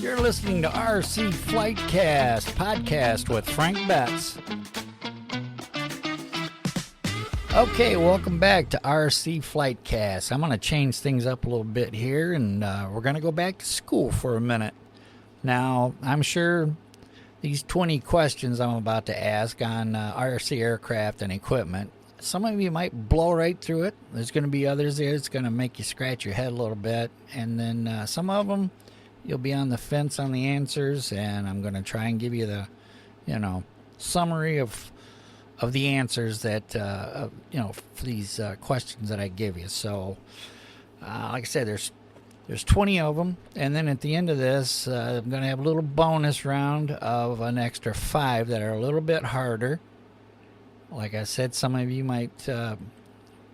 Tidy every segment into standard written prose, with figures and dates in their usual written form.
You're listening to RCFlightCast podcast with Frank Betts. Okay, welcome back to RCFlightCast. I'm going to change things up a little bit here, and we're going to go back to school for a minute. Now, I'm sure these 20 questions I'm about to ask on RC aircraft and equipment, some of you might blow right through it. There's going to be others there that's going to make you scratch your head a little bit. And then some of them, you'll be on the fence on the answers, and I'm going to try and give you the, summary of the answers that, for these questions that I give you. So, like I said, there's 20 of them, and then at the end of this, I'm going to have a little bonus round of an extra 5 that are a little bit harder. Like I said, some of you might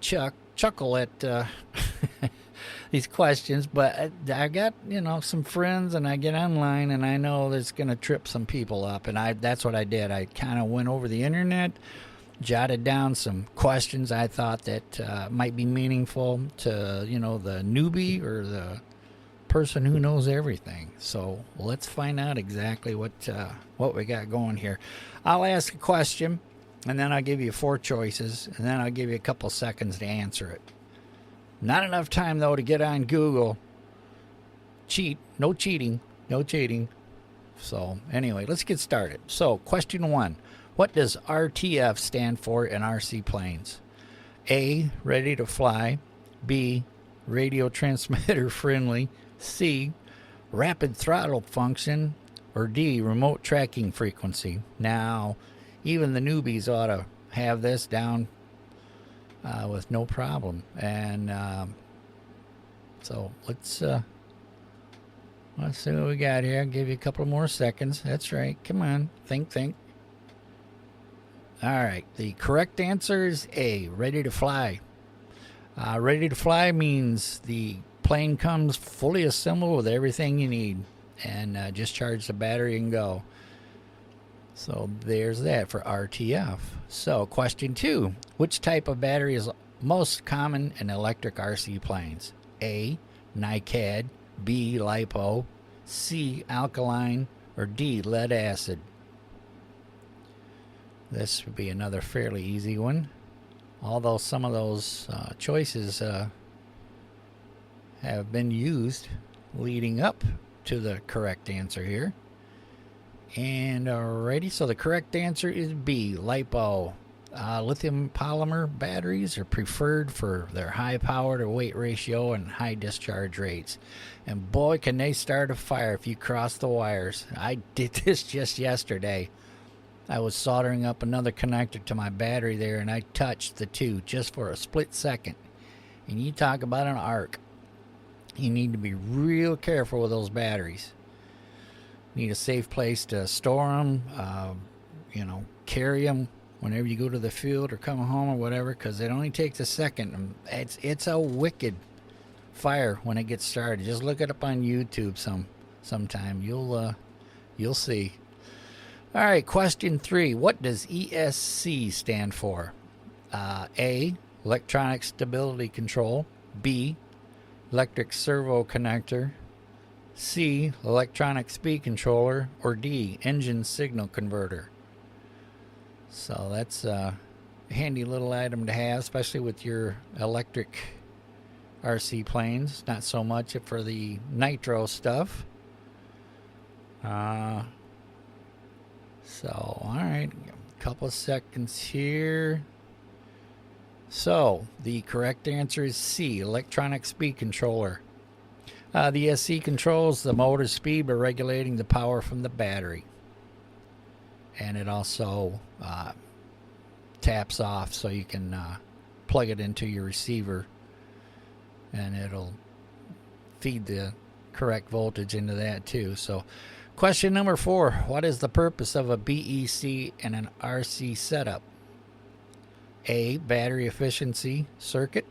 chuckle at these questions, but I got, some friends, and I get online, and I know that's going to trip some people up, and that's what I did. I kind of went over the internet, jotted down some questions I thought that might be meaningful to, the newbie or the person who knows everything. So let's find out exactly what we got going here. I'll ask a question, and then I'll give you 4 choices, and then I'll give you a couple seconds to answer it. Not enough time, though, to get on Google. No cheating. So, anyway, let's get started. So, question 1. What does RTF stand for in RC planes? A, ready to fly. B, radio transmitter friendly. C, rapid throttle function. Or D, remote tracking frequency. Now, even the newbies ought to have this down with no problem. And so let's see what we got here. I'll give you a couple more seconds. That's right. Come on. Think. All right. The correct answer is A, ready to fly. Ready to fly means the plane comes fully assembled with everything you need, and just charge the battery and go. So there's that for RTF. So question 2, which type of battery is most common in electric RC planes? A, NiCad, B, LiPo, C, alkaline, or D, lead acid? This would be another fairly easy one, although some of those choices have been used leading up to the correct answer here. And alrighty, so the correct answer is B, LiPo. Lithium polymer batteries are preferred for their high power to weight ratio and high discharge rates. And boy, can they start a fire if you cross the wires. I did this just yesterday. I was soldering up another connector to my battery there, and I touched the two just for a split second. And you talk about an arc. You need to be real careful with those batteries. Need a safe place to store them, carry them whenever you go to the field or come home or whatever, because it only takes a second. It's a wicked fire when it gets started. Just look it up on YouTube sometime. You'll see. All right, question 3. What does ESC stand for? A, electronic stability control. B, electric servo connector. C, electronic speed controller, or D, engine signal converter. So that's a handy little item to have, especially with your electric RC planes. Not so much for the nitro stuff. All right, a couple of seconds here. So the correct answer is C, electronic speed controller. The ESC controls the motor speed by regulating the power from the battery. And it also taps off so you can plug it into your receiver, and it'll feed the correct voltage into that too. So question number 4, what is the purpose of a BEC in an RC setup? A, battery efficiency circuit.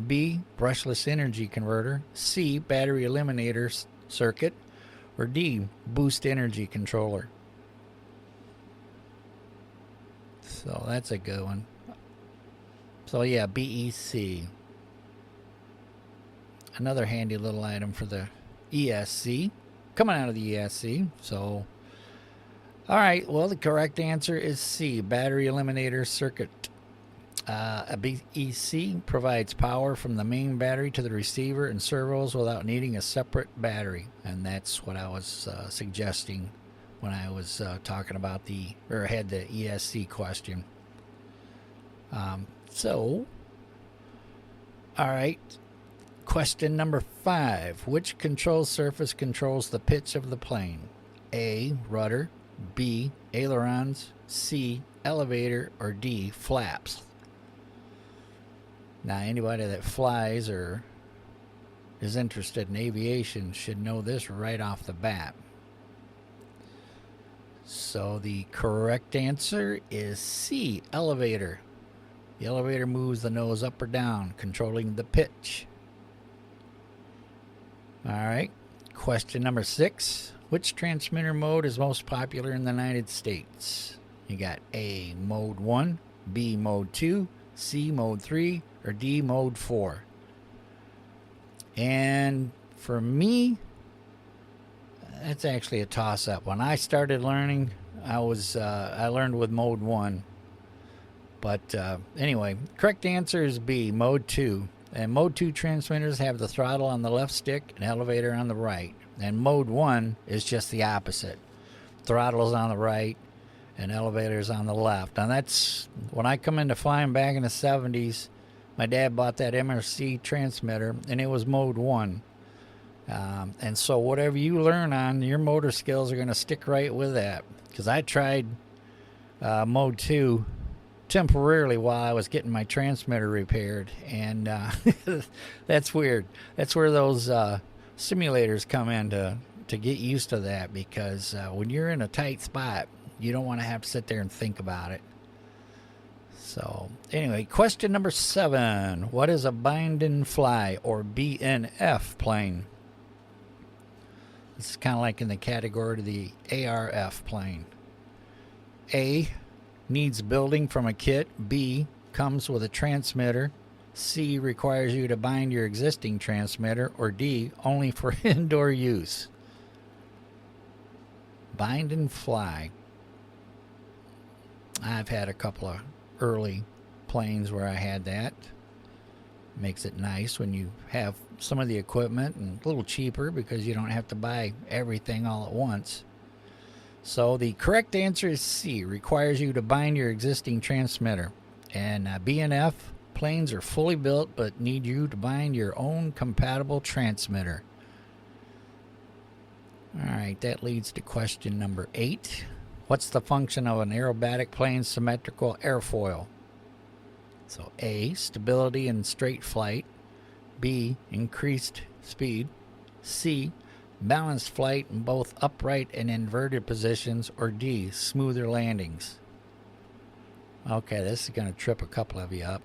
B, brushless energy converter. C, battery eliminator circuit. Or D, boost energy controller. So that's a good one. So yeah, BEC. Another handy little item for the ESC. coming out of the ESC. So, all right. Well, the correct answer is C, battery eliminator circuit. A BEC provides power from the main battery to the receiver and servos without needing a separate battery. And that's what I was suggesting when I was talking about had the ESC question. All right. Question number 5. Which control surface controls the pitch of the plane? A, rudder, B, ailerons, C, elevator, or D, flaps? Now, anybody that flies or is interested in aviation should know this right off the bat. So the correct answer is C, elevator. The elevator moves the nose up or down, controlling the pitch. All right. Question number 6. Which transmitter mode is most popular in the United States? You got A, mode 1, B, mode 2, C, mode 3, or D, mode 4. And for me, that's actually a toss-up. When I started learning, I learned with mode 1. But anyway, correct answer is B, mode 2. And mode 2 transmitters have the throttle on the left stick and elevator on the right. And mode 1 is just the opposite. Throttle's on the right and elevator's on the left. And that's when I come into flying back in the 70s, my dad bought that MRC transmitter and it was mode 1. And so whatever you learn on, your motor skills are going to stick right with that. Because I tried mode 2 temporarily while I was getting my transmitter repaired, and that's weird. That's where those simulators come in to get used to that, because when you're in a tight spot, you don't want to have to sit there and think about it. So anyway, question number 7. What is a bind and fly, or BNF plane? This is kind of like in the category of the ARF plane. A, needs building from a kit. B, comes with a transmitter. C, requires you to bind your existing transmitter. Or D, only for indoor use. Bind and fly. I've had a couple of early planes where I had that. Makes it nice when you have some of the equipment, and a little cheaper because you don't have to buy everything all at once. So the correct answer is C, requires you to bind your existing transmitter. And BNF planes are fully built but need you to bind your own compatible transmitter. All right, that leads to question number 8. What's the function of an aerobatic plane's symmetrical airfoil? So A, stability in straight flight. B, increased speed. C, balanced flight in both upright and inverted positions. Or D, smoother landings. Okay, this is going to trip a couple of you up,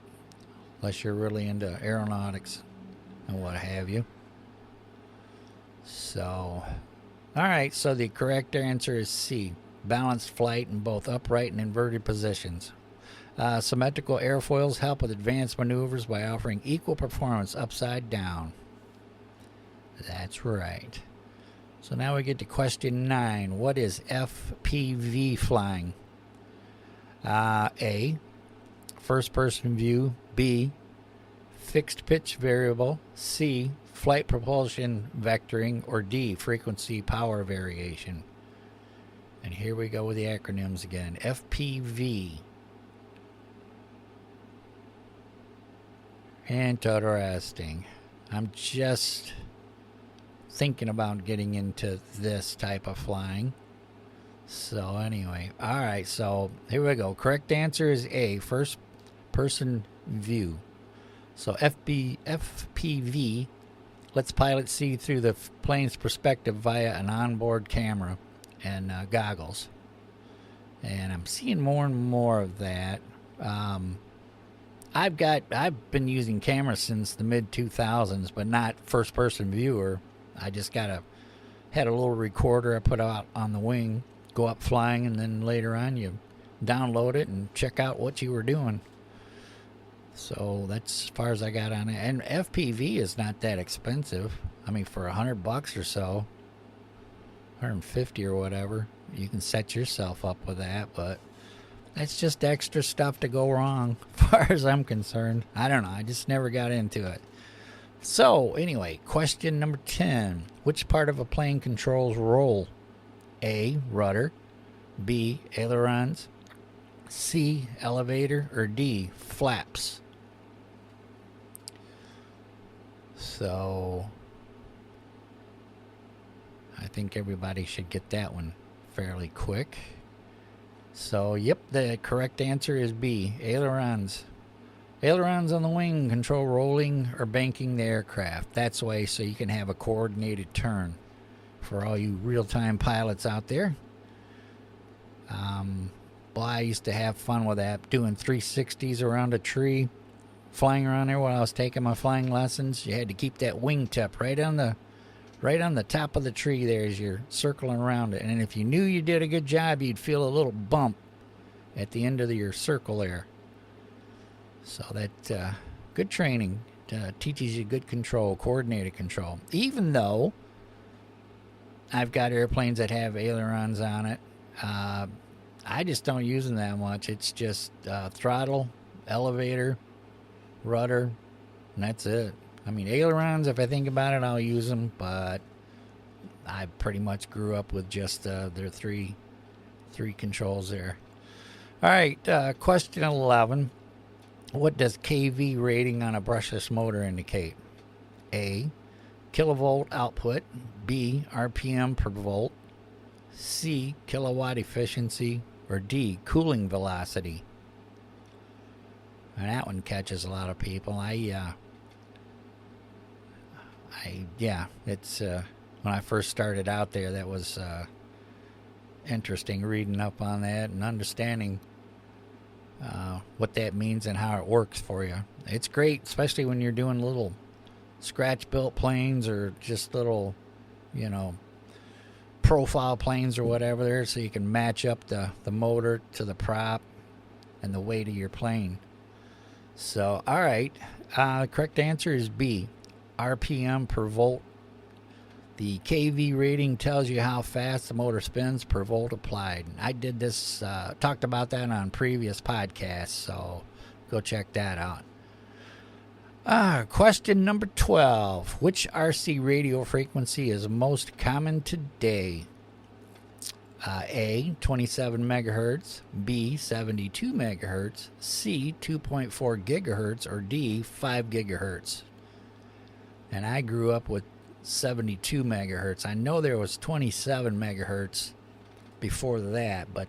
unless you're really into aeronautics and what have you. So, all right, so the correct answer is C, balanced flight in both upright and inverted positions. Symmetrical airfoils help with advanced maneuvers by offering equal performance upside down. That's right. So now we get to question 9. What is FPV flying? A, first person view. B, fixed pitch variable. C, flight propulsion vectoring. Or D, frequency power variation. And here we go with the acronyms again. FPV. Interesting. I'm just thinking about getting into this type of flying. So anyway, all right, so here we go. Correct answer is A, first person view. So FPV lets pilots see through the plane's perspective via an onboard camera and goggles. And I'm seeing more and more of that. I've been using cameras since the mid 2000s, but not first person viewer. I just had a little recorder I put out on the wing, go up flying, and then later on you download it and check out what you were doing. So that's as far as I got on it. And FPV is not that expensive. I mean, for $100 or so, 150 or whatever. You can set yourself up with that, but that's just extra stuff to go wrong as far as I'm concerned. I don't know. I just never got into it. So, anyway, question number 10. Which part of a plane controls roll? A, rudder. B, ailerons. C, elevator. Or D, flaps. So, I think everybody should get that one fairly quick. So, yep, the correct answer is B, ailerons. Ailerons on the wing control rolling or banking the aircraft. That's the way so you can have a coordinated turn for all you real-time pilots out there. Well, I used to have fun with that, doing 360s around a tree, flying around there while I was taking my flying lessons. You had to keep that wingtip right on the top of the tree there as you're circling around it. And if you knew you did a good job, you'd feel a little bump at the end of your circle there. So that good training teaches you good control, coordinated control. Even though I've got airplanes that have ailerons on it, I just don't use them that much. It's just throttle, elevator, rudder, and that's it. I mean, ailerons, if I think about it, I'll use them, but I pretty much grew up with just their three controls there. All right, question 11. What does kV rating on a brushless motor indicate? A, kilovolt output. B, RPM per volt. C, kilowatt efficiency. Or D, cooling velocity. And that one catches a lot of people. It's when I first started out there, that was interesting reading up on that and understanding what that means and how it works for you. It's great, especially when you're doing little scratch-built planes or just little, profile planes or whatever there, so you can match up the motor to the prop and the weight of your plane. So, all right, correct answer is B, RPM per volt. The kV rating tells you how fast the motor spins per volt applied. I did this, talked about that on previous podcasts, so go check that out. Question number 12. Which RC radio frequency is most common today? A, 27 megahertz, B, 72 megahertz, C, 2.4 gigahertz, or D, 5 gigahertz. And I grew up with 72 megahertz. I know there was 27 megahertz before that, but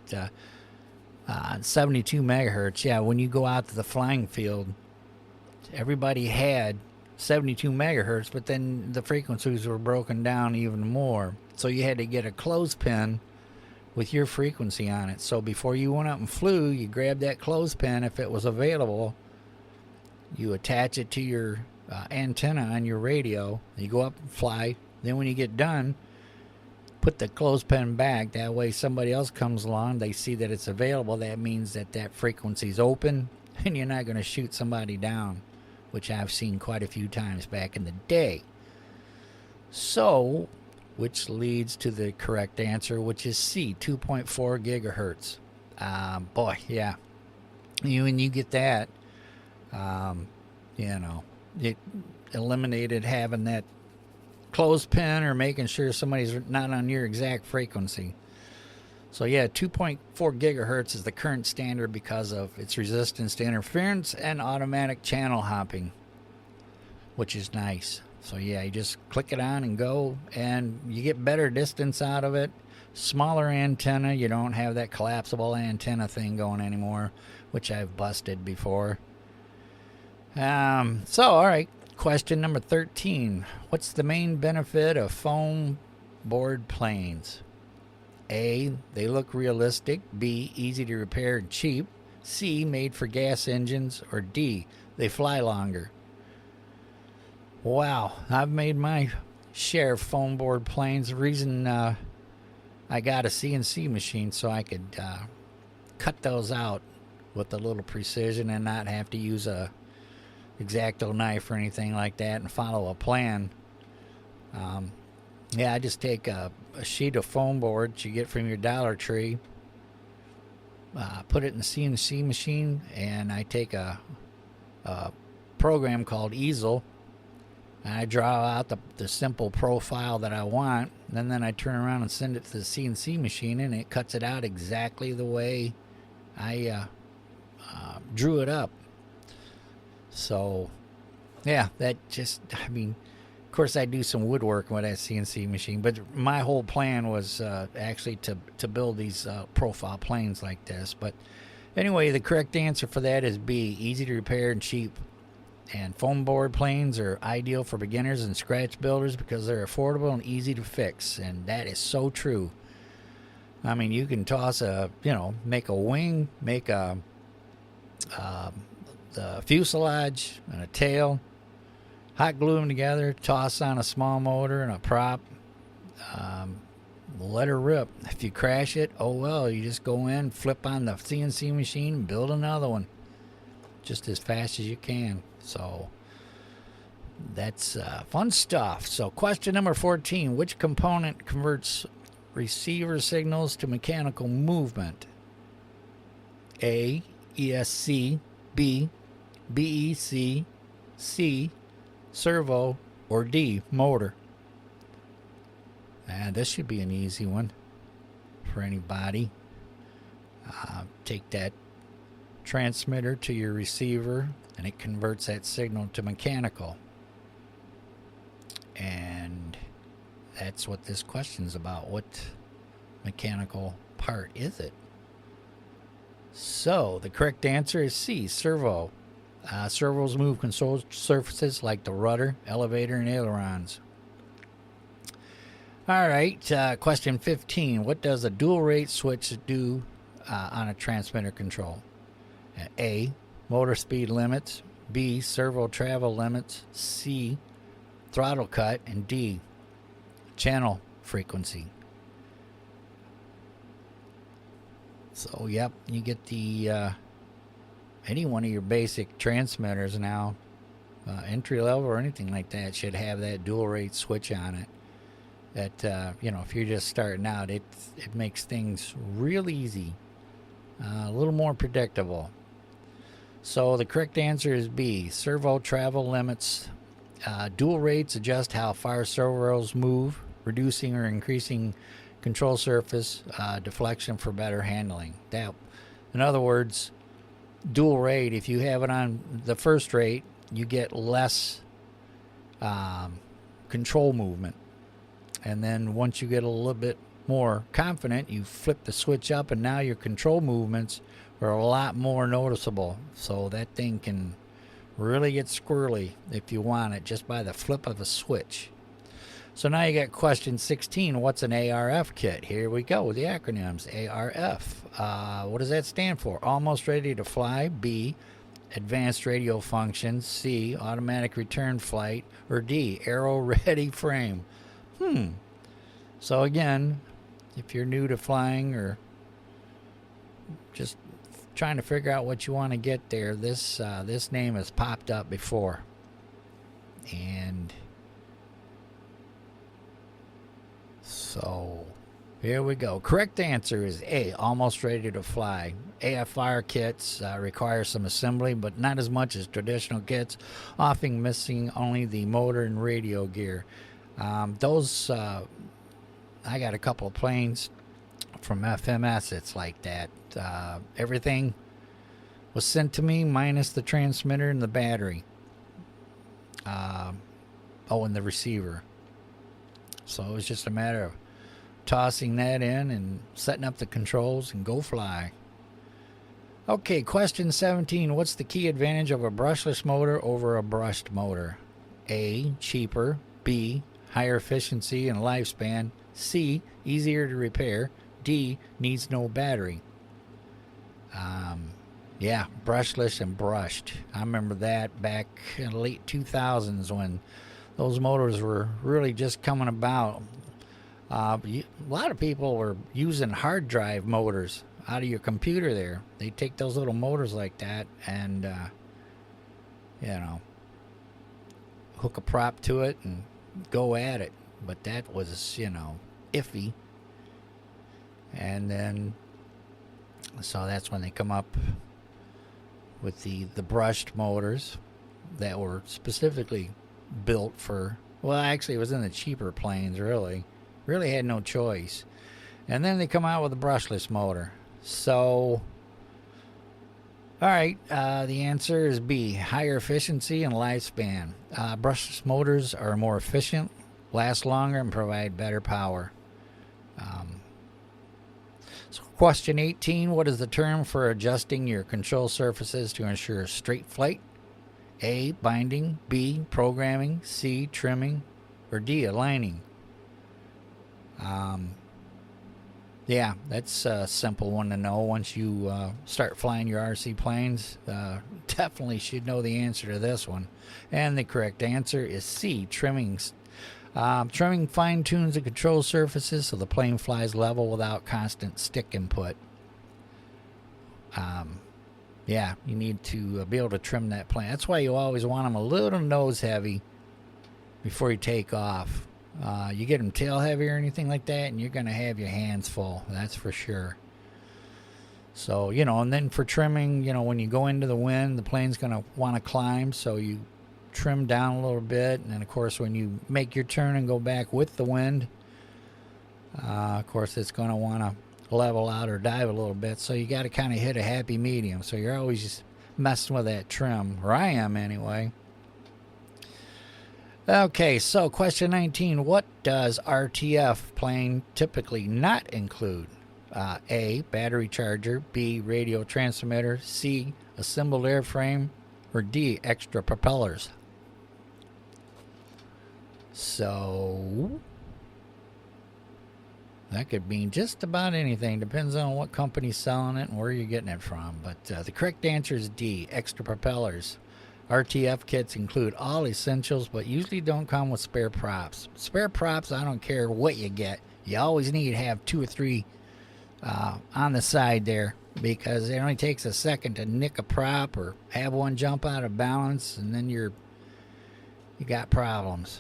72 megahertz, yeah, when you go out to the flying field, everybody had 72 megahertz, but then the frequencies were broken down even more. So you had to get a clothespin with your frequency on it. So before you went up and flew, you grabbed that clothespin if it was available. You attach it to your antenna on your radio. You go up and fly. Then when you get done, put the clothespin back. That way somebody else comes along, they see that it's available. That means that frequency's open and you're not going to shoot somebody down, which I've seen quite a few times back in the day. So, which leads to the correct answer, which is C, 2.4 gigahertz. Boy, yeah. When you get that, it eliminated having that clothespin or making sure somebody's not on your exact frequency. So yeah, 2.4 gigahertz is the current standard because of its resistance to interference and automatic channel hopping, which is nice. So yeah, you just click it on and go, and you get better distance out of it. Smaller antenna, you don't have that collapsible antenna thing going anymore, which I've busted before. So all right, question number 13. What's the main benefit of foam board planes? A, they look realistic. B, easy to repair and cheap. C, made for gas engines. Or D, they fly longer. Wow, I've made my share of foam board planes. The reason I got a CNC machine so I could cut those out with a little precision and not have to use a X-Acto knife or anything like that and follow a plan. Yeah, I just take a sheet of foam board that you get from your Dollar Tree, put it in the CNC machine, and I take a program called Easel, and I draw out the simple profile that I want, and then I turn around and send it to the CNC machine, and it cuts it out exactly the way I drew it up. So, yeah, that just, I mean, of course I do some woodworking with that CNC machine, but my whole plan was actually to build these profile planes like this. But anyway, the correct answer for that is B, easy to repair and cheap. And foam board planes are ideal for beginners and scratch builders because they're affordable and easy to fix. And that is so true. I mean, you can toss make a wing, make the fuselage and a tail, hot glue them together, toss on a small motor and a prop, let her rip. If you crash it, oh well, you just go in, flip on the CNC machine, and build another one just as fast as you can. So that's fun stuff. So question number 14, which component converts receiver signals to mechanical movement? A, ESC, B, BEC, C, servo, or D, motor? And this should be an easy one for anybody. Take that transmitter to your receiver, and it converts that signal to mechanical. And that's what this question's about. What mechanical part is it? So the correct answer is C, servo. Servos move control surfaces like the rudder, elevator, and ailerons. All right, question 15. What does a dual rate switch do on a transmitter control? A, motor speed limits. B, servo travel limits. C, throttle cut. And D, channel frequency. So, yep, you get the any one of your basic transmitters now, entry level or anything like that, should have that dual rate switch on it. That if you're just starting out, it makes things real easy, a little more predictable. So the correct answer is B, servo travel limits. Dual rates adjust how far servos move, reducing or increasing control surface deflection for better handling. That, in other words, dual rate, if you have it on the first rate, you get less control movement. And then once you get a little bit more confident, you flip the switch up, and now your control movements are a lot more noticeable. So that thing can really get squirrely if you want it, just by the flip of a switch. So now you got question 16. What's an ARF kit? Here we go with the acronyms. ARF. What does that stand for? Almost ready to fly. B, advanced radio functions. C, automatic return flight. Or D, aero ready frame. So again, if you're new to flying or just trying to figure out what you want to get there, this name has popped up before. And so here we go. Correct answer is A, almost ready to fly. AFR kits require some assembly, but not as much as traditional kits, often missing only the motor and radio gear. I got a couple of planes from FMS. It's like that. Everything was sent to me minus the transmitter and the battery. And the receiver. So it was just a matter of tossing that in and setting up the controls and go fly. Okay, question 17. What's the key advantage of a brushless motor over a brushed motor? A, cheaper. B, higher efficiency and lifespan. C, easier to repair. D, needs no battery. Brushless and brushed. I remember that back in the late 2000s when those motors were really just coming about. A lot of people were using hard drive motors out of your computer there. They take those little motors like that and, hook a prop to it and go at it. but that was, iffy. And then, so that's when they come up with the brushed motors that were specifically built for, well, actually, it was in the cheaper planes, really. Really had no choice. And then they come out with a brushless motor. So, all right, the answer is B, higher efficiency and lifespan. Brushless motors are more efficient, last longer, and provide better power. So question 18, what is the term for adjusting your control surfaces to ensure straight flight? A, binding, B, programming, C, trimming, or D, aligning? Yeah, that's a simple one to know. Once you start flying your RC planes, definitely should know the answer to this one. And the correct answer is C, trimming. Trimming fine-tunes the control surfaces so the plane flies level without constant stick input. Yeah, you need to be able to trim that plane. That's why you always want them a little nose heavy before you take off. You get them tail heavy or anything like that, and you're going to have your hands full. That's for sure. So, and then for trimming, when you go into the wind, the plane's going to want to climb, so you trim down a little bit. And then, of course, when you make your turn and go back with the wind, of course, it's going to want to level out or dive a little bit. So you got to kind of hit a happy medium. So you're always just messing with that trim, or I am anyway. Okay, so question 19. What does RTF plane typically not include? A, battery charger, B, radio transmitter, C, assembled airframe, or D, extra propellers? So that could mean just about anything. Depends on what company's selling it and where you're getting it from. But the correct answer is D, extra propellers. RTF kits include all essentials, but usually don't come with spare props. Spare props, I don't care what you get. You always need to have 2 or 3 on the side there, because it only takes a second to nick a prop or have one jump out of balance, and then you got problems.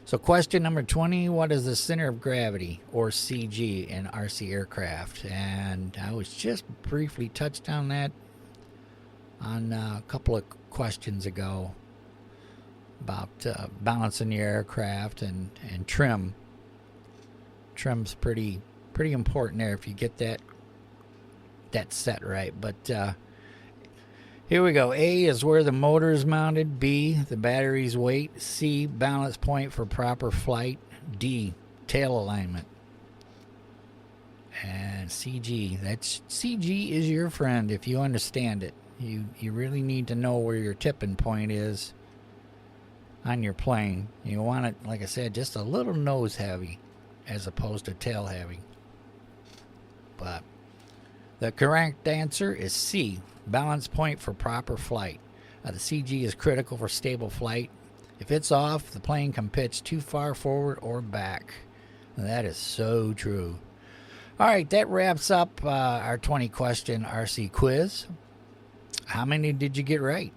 So question number 20, what is the center of gravity, or CG, in RC aircraft? And I was just briefly touched on that on a couple of questions ago about balancing your aircraft and trim. Trim's pretty important there if you get that set right. But here we go. A is where the motor is mounted. B, the battery's weight. C, balance point for proper flight. D, tail alignment. And CG. CG is your friend if you understand it. You really need to know where your tipping point is on your plane. You want it, like I said, just a little nose heavy as opposed to tail heavy. But the correct answer is C, balance point for proper flight. The CG is critical for stable flight. If it's off, the plane can pitch too far forward or back. That is so true. All right, that wraps up our 20-question RC quiz. How many did you get right?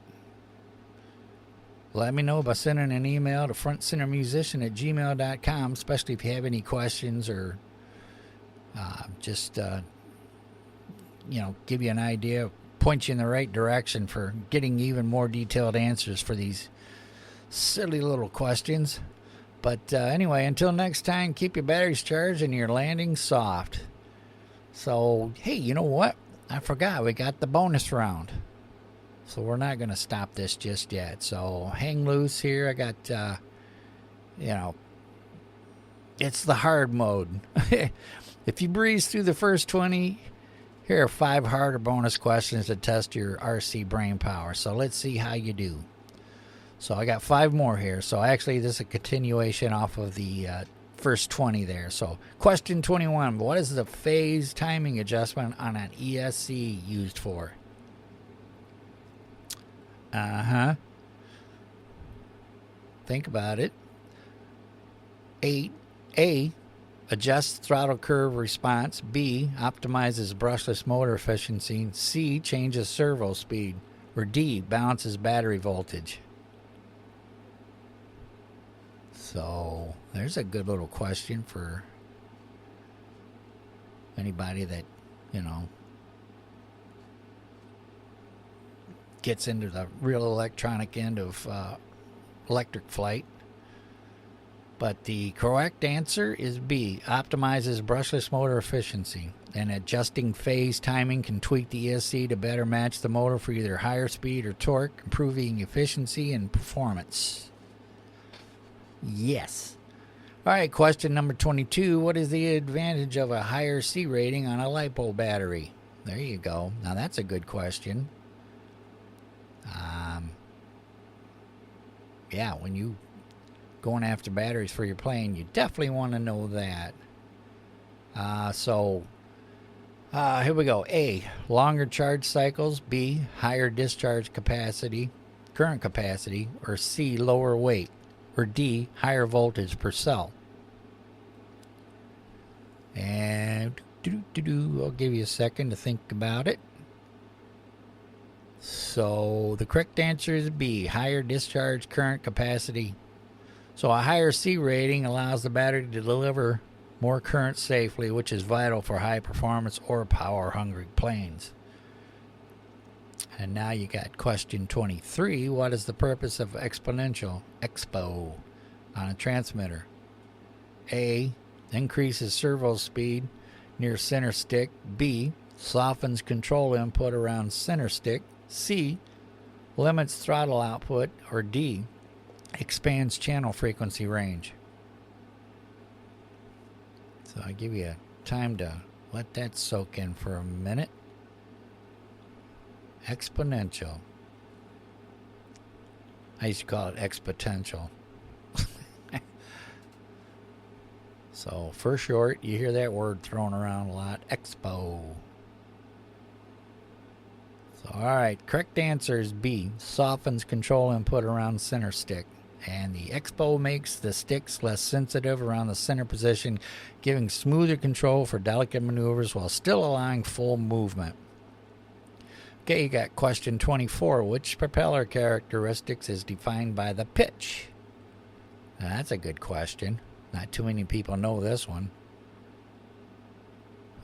Let me know by sending an email to frontcentermusician@gmail.com, especially if you have any questions or just give you an idea, point you in the right direction for getting even more detailed answers for these silly little questions. But anyway, until next time, keep your batteries charged and your landing soft. So, hey, you know what? I forgot. We got the bonus round. So we're not going to stop this just yet. So hang loose here. I got, it's the hard mode. If you breeze through the first 20, here are 5 harder bonus questions to test your RC brain power. So let's see how you do. So I got 5 more here. So actually, this is a continuation off of the first 20 there. So question 21, what is the phase timing adjustment on an ESC used for? Think about it. A, adjusts throttle curve response. B, optimizes brushless motor efficiency. C, changes servo speed. Or D, balances battery voltage. So there's a good little question for anybody that, you know, gets into the real electronic end of electric flight. But the correct answer is B, optimizes brushless motor efficiency. And adjusting phase timing can tweak the ESC to better match the motor for either higher speed or torque, improving efficiency and performance. Yes. All right, question number 22. What is the advantage of a higher C rating on a LiPo battery? There you go. Now that's a good question. Yeah, when you going after batteries for your plane, you definitely want to know that. Here we go. A, longer charge cycles. B, higher discharge capacity, current capacity. Or C, lower weight. Or D, higher voltage per cell. And I'll give you a second to think about it. So the correct answer is B, higher discharge current capacity. So a higher C rating allows the battery to deliver more current safely, which is vital for high performance or power hungry planes. And now you got question 23. What is the purpose of exponential expo on a transmitter? A, increases servo speed near center stick. B, softens control input around center stick. C, limits throttle output. Or D, expands channel frequency range. So I give you time to let that soak in for a minute. Exponential. I used to call it exponential. So for short, you hear that word thrown around a lot. Expo. So all right, correct answer is B, softens control input around center stick. And the expo makes the sticks less sensitive around the center position, giving smoother control for delicate maneuvers while still allowing full movement. Okay, you got question 24. Which propeller characteristics is defined by the pitch? Now, that's a good question. Not too many people know this one.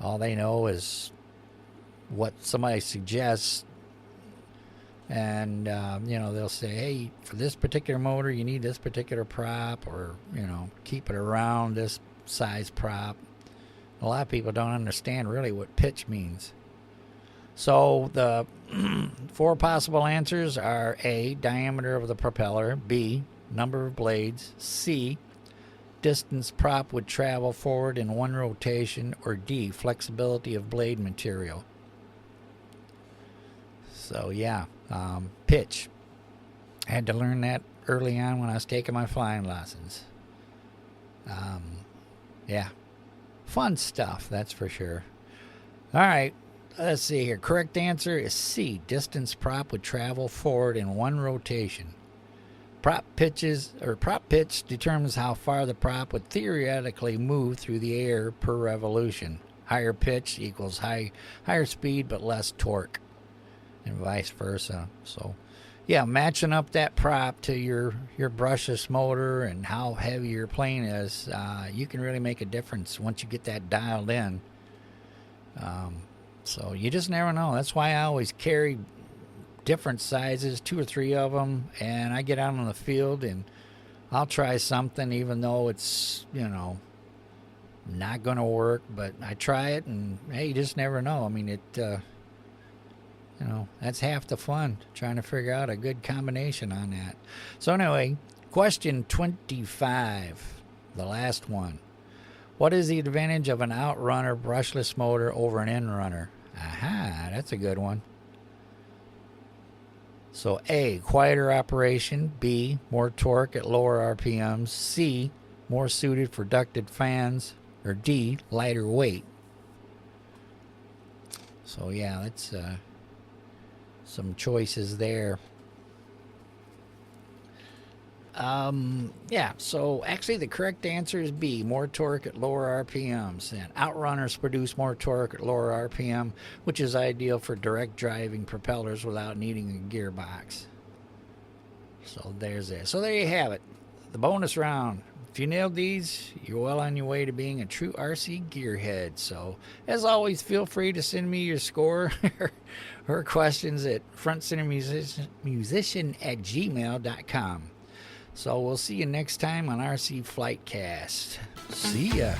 All they know is what somebody suggests. And, they'll say, hey, for this particular motor, you need this particular prop, or, keep it around this size prop. A lot of people don't understand really what pitch means. So the 4 possible answers are A, diameter of the propeller. B, number of blades. C, distance prop would travel forward in one rotation. Or D, flexibility of blade material. So, yeah. Pitch. I had to learn that early on when I was taking my flying lessons. Yeah. Fun stuff, that's for sure. All right. Let's see here. Correct answer is C. Distance prop would travel forward in one rotation. Prop pitch determines how far the prop would theoretically move through the air per revolution. Higher pitch equals higher speed but less torque. And vice versa. So, yeah, matching up that prop to your brushless motor and how heavy your plane is, you can really make a difference once you get that dialed in. So you just never know. That's why I always carry different sizes, 2 or 3 of them, and I get out on the field and I'll try something even though it's, not going to work, but I try it, and hey, you just never know. I mean, that's half the fun, trying to figure out a good combination on that. So anyway, question 25, the last one. What is the advantage of an outrunner brushless motor over an in-runner? Aha, that's a good one. So A, quieter operation. B, more torque at lower RPMs. C, more suited for ducted fans. Or D, lighter weight. So yeah, that's some choices there. So actually the correct answer is B, more torque at lower RPMs. And outrunners produce more torque at lower RPM, which is ideal for direct driving propellers without needing a gearbox. So there's it. So there you have it. The bonus round, If you nailed these, you're well on your way to being a true RC gearhead. So, as always, feel free to send me your score or questions at frontcentermusician@gmail.com. So, we'll see you next time on RC Flightcast. See ya.